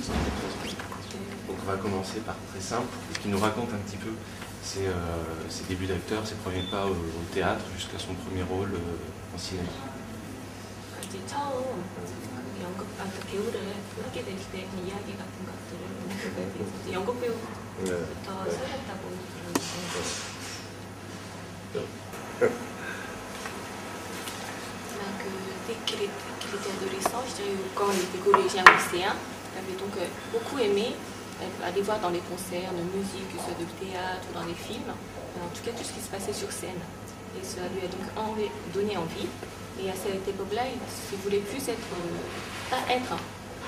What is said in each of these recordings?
Donc on va commencer par très simple, qui nous raconte un petit peu ses débuts d'acteur, ses premiers pas au théâtre jusqu'à son premier rôle en cinéma. 이제 처음 배우를 하게 될 때 이야기 같은 것들을 연극 배우부터 시작했다고 들었는데 dès qu'il était adolescent, je dirais, quand il était collégien lycéen, il avait donc beaucoup aimé aller voir dans les concerts de musique, que ce soit de théâtre ou dans les films, en tout cas tout ce qui se passait sur scène. Et cela lui a donc donné envie. Et à cette époque-là, il voulait plus pas être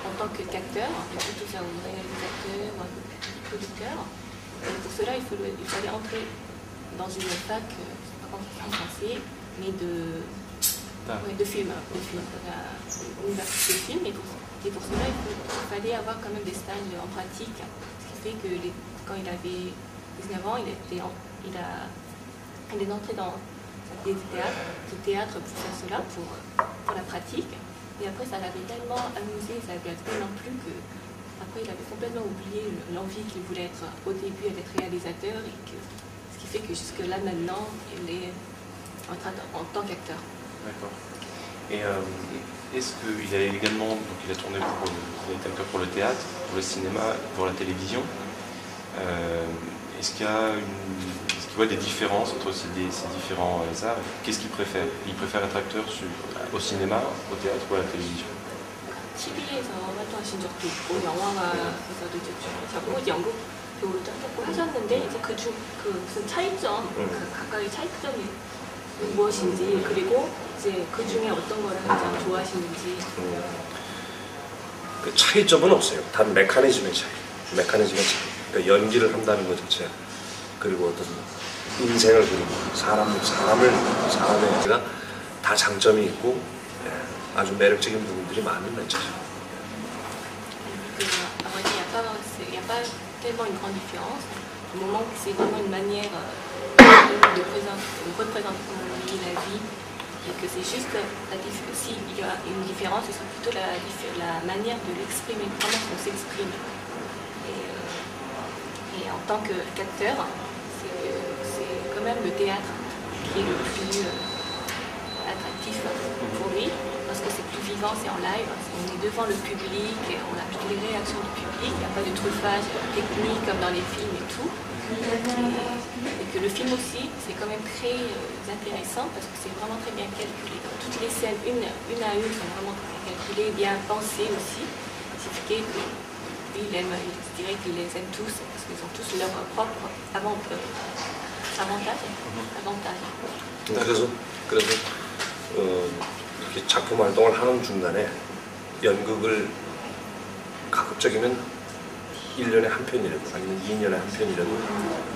en tant qu'acteur, mais plutôt faire un réalisateur ou un producteur. Et pour cela, il fallait entrer dans une fac, pas en français, mais de film, l'université de film. Et pour cela, il fallait avoir quand même des stages en pratique. Ce qui fait que quand il avait 19 ans, il est entré dans des théâtres pour faire cela, pour la pratique. Et après, ça l'avait tellement amusé, ça lui a tellement plu qu'après, il avait complètement oublié l'envie qu'il voulait être au début d'être réalisateur. Ce qui fait que jusque-là, maintenant, il est en tant qu'acteur. D'accord. Et est-ce qu'il a également, donc il a tourné il a été acteur pour le théâtre, pour le cinéma, pour la télévision. Est-ce qu'il voit des différences entre ces différents arts? Qu'est-ce qu'il préfère? Il préfère être acteur au cinéma, au théâtre ou à la télévision? TV에서 활동하신 적도 있고 영화관에서도 이제 자꾸 연극 배우를 조금 하셨는데 이제 무슨 차이점, 각각의 차이점이 무엇인지 그리고 이제 그 중에 어떤 거를 가장 좋아하시는지. 그 차이점은 없어요. 단 메커니즘의 차이. 그러니까 연기를 한다는 것 자체. 그리고 어떤 인생을 그리고 사람의 다 장점이 있고 아주 매력적인 부분들이 많은 매체죠. Il n'y a pas tellement une grande différence. Du moment que c'est vraiment une manière de représenter la vie et que c'est juste s'il y a une différence, ce sera plutôt la manière de l'exprimer, comment on s'exprime. Et en tant qu'acteur, c'est quand même le théâtre qui est le plus attractif pour lui, parce que c'est plus vivant, c'est en live, on est devant le public, et on a toutes les réactions du public, il n'y a pas de truffage technique comme dans les films et tout. Et que le film aussi, c'est quand même très intéressant parce que c'est vraiment très bien calculé. Toutes les scènes, une à une, sont vraiment très calculées, bien pensées aussi. Ce qui fait que lui, je dirais qu'il les aime tous parce qu'ils ont tous leur propre avantage. 그래서 이렇게 작품 활동을 하는 중간에 연극을 가급적이면 1년에 한 편이라도 아니면 2년에 한 편이라도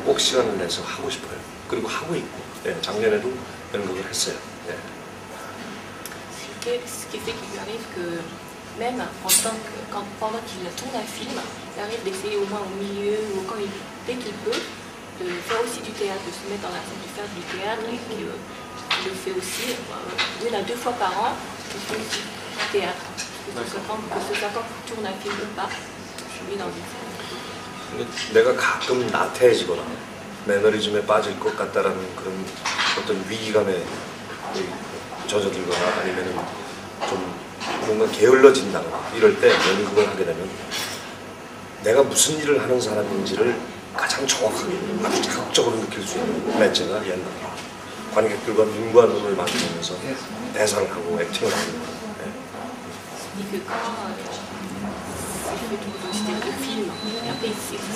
꼭 시간을 내서 하고 싶어요. 그리고 하고 있고 작년에도 연극을 했어요. Ce qui fait qu'il lui arrive que même pendant qu'il tourne un film, il arrive d'essayer au moins au milieu ou dès qu'il peut de faire aussi du théâtre, de se mettre dans la scène, de faire du théâtre et qu'il le fait aussi 1 à 2 fois par an, il fait aussi du théâtre. Que ce soit quand il tourne un film ou pas, lui dans une scène. 내가 가끔 나태해지거나 매너리즘에 빠질 것 같다라는 그런 어떤 위기감에 젖어들거나 아니면은 좀 뭔가 게을러진다거나 이럴 때 연극을 하게 되면 내가 무슨 일을 하는 사람인지를 가장 정확하게 아주 자극적으로 느낄 수 있는 매체가 연극이에요. 관객들과 눈과 눈을 마주치면서 대사를 하고 액팅을 하고. de film. Et après,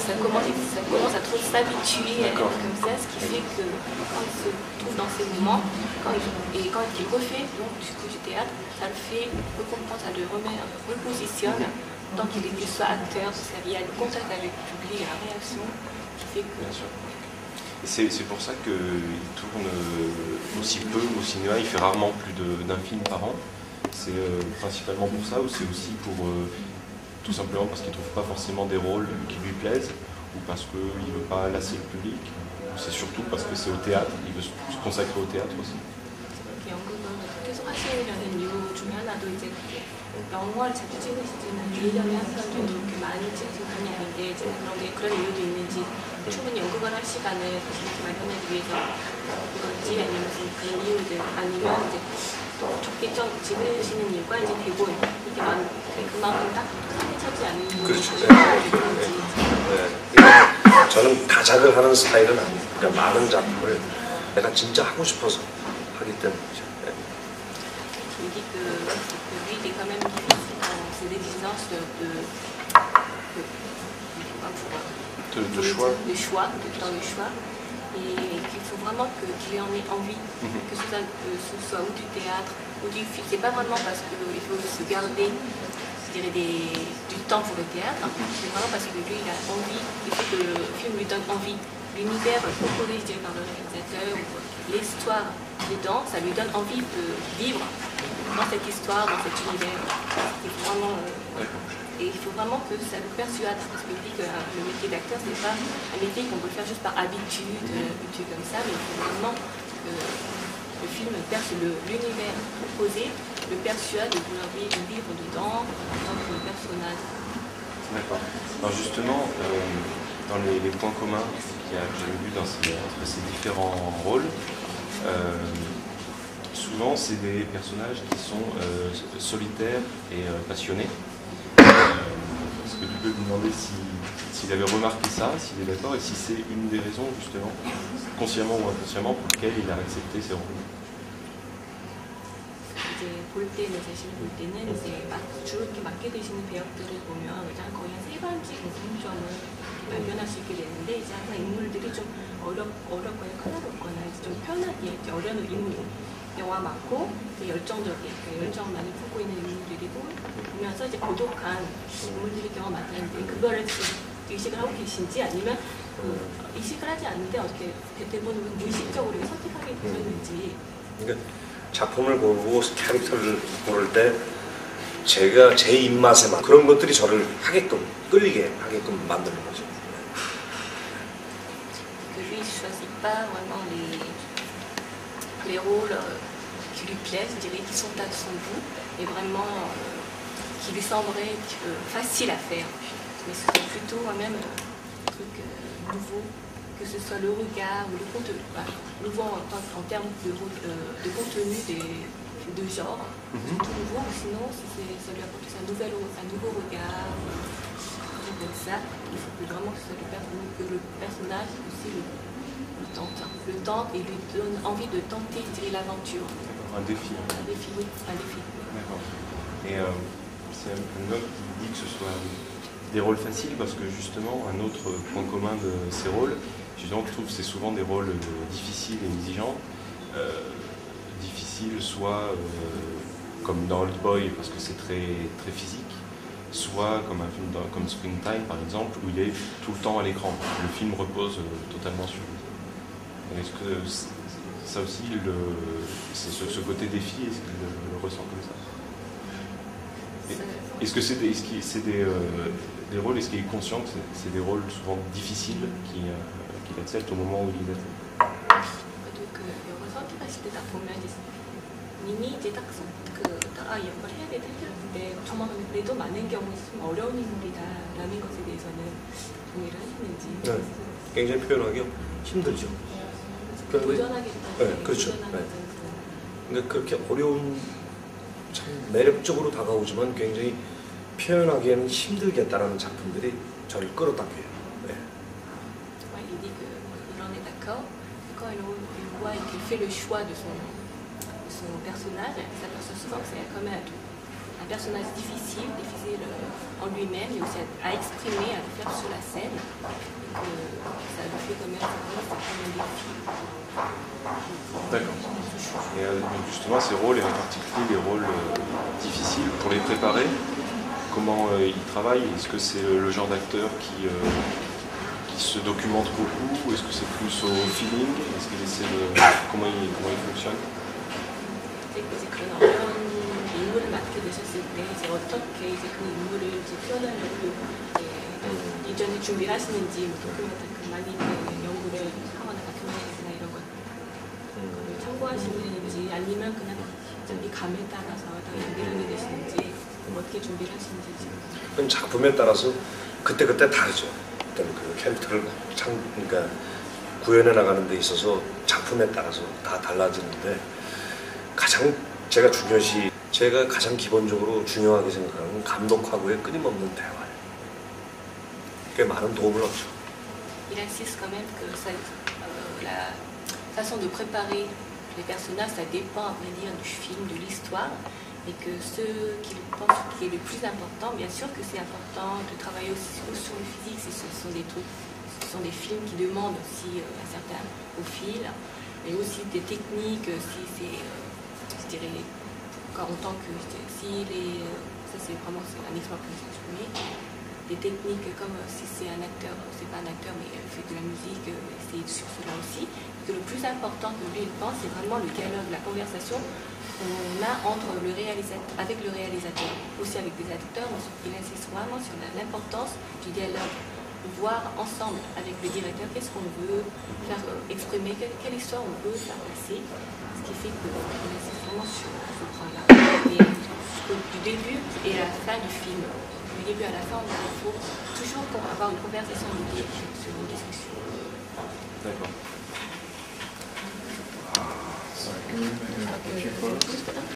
ça commence à trop s'habituer à être comme ça, ce qui fait que quand il se trouve dans ces moments, quand il refait du théâtre, ça le fait recomprendre, ça le repositionne, tant qu'il était soit acteur, il y a le contact avec le public, la réaction, qui fait que... Bien sûr. C'est pour ça qu'il tourne aussi peu au cinéma, il fait rarement plus d'un film par an. C'est principalement pour ça ou c'est aussi pour... tout simplement parce qu'il ne trouve pas forcément des rôles qui lui plaisent ou parce qu'il ne veut pas lasser le public, ou c'est surtout parce que c'est au théâtre, il veut se consacrer au théâtre aussi. 연극은 계속 하시는 이유 중에 하나도 이제 영화를 자주 찍으시지만 1년에 한 편 정도 이렇게 많이 찍으시는 편이 아닌데 제가 그런 이유도 있는지 충분히 연극을 할 시간을 사실 이렇게 마련하기 위해서 그런지 아니면 무슨 그런 이유들 아니면 이제 또 적게 찍으시는 이유가 이제 대본 이게 그만큼 딱 편해지지 않는 그렇죠. 그런지 저는 다작을 하는 스타일은 아니에요. 그러니까 많은 작품을 내가 진짜 하고 싶어서 하기 때문이죠. Il dit que lui, il est quand même difficile dans ses exigences de choix. Dans le choix. Et qu'il faut vraiment qu'il en ait envie, que ce soit ou du théâtre ou du film. C'est pas vraiment parce qu'il faut se garder, je dirais, du temps pour le théâtre, c'est vraiment parce que lui, il a envie, il faut que le film lui donne envie. L'univers proposé, je dirais, par le réalisateur, l'histoire dedans, ça lui donne envie de vivre dans cette histoire, dans cet univers. Et il faut vraiment que ça le persuade, parce que je dis que le métier d'acteur, c'est pas un métier qu'on peut faire juste par habitude, comme ça, mais il faut vraiment que le film perce l'univers proposé, le persuade de vouloir vivre dedans, en tant que personnage. D'accord. Alors justement, dans les points communs que j'avais vus entre ces différents rôles, souvent c'est des personnages qui sont solitaires et passionnés. Est-ce que tu peux me demander s'il avait remarqué ça, s'il est d'accord, et si c'est une des raisons justement, consciemment ou inconsciemment, pour lesquelles il a accepté ces rôles? 이제 볼 때는 자신을 볼 때는 이제 주로 이렇게 맡게 되시는 배역들을 보면 일단 거의 한 3가지 공통점을 발견할 수 있게 되는데 이제 항상 인물들이 좀 어렵거나 까다롭거나 좀 편하게 어려운 인물 영화 많고 열정적인 열정 많이 품고 있는 인물들이고 보면서 이제 고독한 인물들이 경험 많다는데 그거를 의식을 하고 계신지 아니면 의식을 하지 않는데 어떻게 대부분 무의식적으로 선택하게 되셨는지. 그러니까 작품을 보고 캐릭터를 고를 때 제가 제 입맛에 맞는 그런 것들이 저를 하게끔 끌리게 하게끔 만드는 거죠. Que lui il choisit pas vraiment les rôles qui lui plaisent, je dirais, qui sont à son goût et vraiment qui lui sembleraient faciles à faire. Mais ce sont plutôt moi-même un truc nouveau, que ce soit le regard ou le contenu, nouveau en termes de contenu, de genre, c'est tout nouveau, ou sinon si ça lui apporte un nouveau regard, comme ça, il faut que vraiment que le personnage aussi le tente et lui donne envie de tenter l'aventure. Un défi. Un défi, oui, un défi. D'accord. Et c'est un homme qui dit que ce soit des rôles faciles parce que justement, un autre point commun de ces rôles, justement, je trouve que c'est souvent des rôles difficiles et exigeants. Difficiles soit comme dans Old Boy parce que c'est très, très physique, soit comme un film comme Springtime par exemple où il est tout le temps à l'écran. Le film repose totalement sur lui. Est-ce que ça aussi, ce côté défi, est-ce qu'il le ressent comme ça? Est-ce que c'est des rôles, est-ce qu'il est conscient que c'est des rôles souvent difficiles qu'il accepte au moment où il les accepte? donc 영화 선택하실 때 딱 보면 이미 이제 딱 역할을 해야 될 텐데 정말 그래도 많은 경우 좀 어려운 인물이다라는 것에 대해서는 동의를 하시는지? 네, 굉장히 표현하기 힘들죠. 도전하겠다. 네, 그렇죠. 네. 근데 그렇게 어려운 참 매력적으로 다가오지만 굉장히 표현하기에는 힘들겠다라는 작품들이 저를 끌어당겨요. 네. Il dit qu'il en est d'accord. Quand il voit et qu'il fait le choix de son personnage, il s'aperçoit souvent que c'est quand même un personnage difficile en lui-même, mais aussi à exprimer, à le faire sur la scène. Et que ça lui fait quand même un défi. D'accord. Et donc justement, ces rôles, et en particulier les rôles difficiles, pour les préparer, comment ils travaillent? Est-ce que c'est le genre d'acteur qui se documente beaucoup, ou est-ce que c'est plus au feeling? Est-ce qu'il essaie comment il fonctionne? 이제 그런 어려운 인물을 맡게 되셨을 때 이제 어떻게 이제 그 인물을 이제 표현하려고 이전에 준비를 하시는지 뭐 도큐멘터리 많이 연구를 하거나 다큐멘터리나 이런 걸 참고하시는지 아니면 그냥 자기 감에 따라서 다 연기를 하게 되시는지 어떻게 준비를 하시는지 지금. 그럼 작품에 따라서 그때그때 다르죠. 어떤 그 캐릭터를 그러니까 구현해 나가는 데 있어서 작품에 따라서 다 달라지는데 가장 제가 중요시 제가 가장 기본적으로 중요하게 생각하는 건 감독하고의 끊임없는 대화예요. 꽤 많은 도움을 얻죠. Il insiste quand même que la façon de préparer les personnages, ça dépend, à vrai dire, du film, de l'histoire, et que ce qu'il pense qui est le plus important, bien sûr que c'est important de travailler aussi sur le physique, si ce sont des trucs, ce sont des films qui demandent aussi un certain profil, mais aussi des techniques, si c'est, je dirais, encore autant que, si les, ça c'est vraiment un exemple que j'ai des techniques comme si c'est un acteur, c'est pas un acteur mais il fait de la musique, c'est sur cela aussi. Que le plus important que lui il pense, c'est vraiment le dialogue, la conversation qu'on a entre le réalisateur, avec le réalisateur, aussi avec des acteurs. Il insiste vraiment sur l'importance du dialogue, voir ensemble avec le directeur qu'est-ce qu'on veut faire exprimer, quelle histoire on veut faire passer, ce qui fait qu'il insiste vraiment sur ce point-là. Et du début et à la fin du film. Du début à la fin, il faut toujours avoir une conversation sur une discussion. D'accord.